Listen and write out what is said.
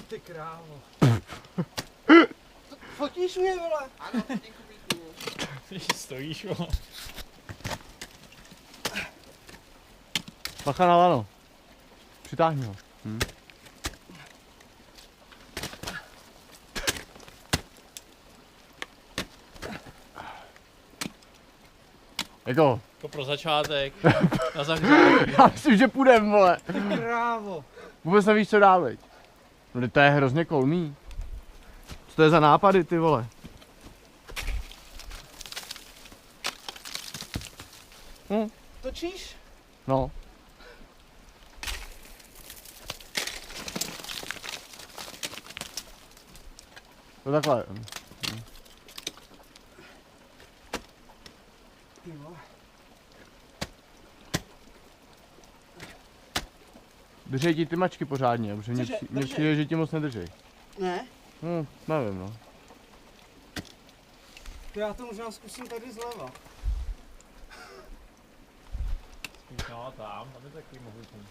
ty krávo. Fotíš mě, vole? Ano, fotím kubíku. Ty stojíš, vole. Bacha na lano. Přitáhni ho. Jako, Jako pro začátek. Na zahřátí. já myslím, že půjdem, vole. Ty krávo. Vůbec nevíš, co dál, veď. No to je hrozně kolmý. Co to je za nápady, ty vole? Točíš? No. To takhle. Ty vole. Držej ti ty mačky pořádně, protože mně Cože? mně Držej. přijde, že ti moc nedržej. Ne? Nevím, no. To já to možná zkusím tady zleva. Spíš no, tam je takový mohutný.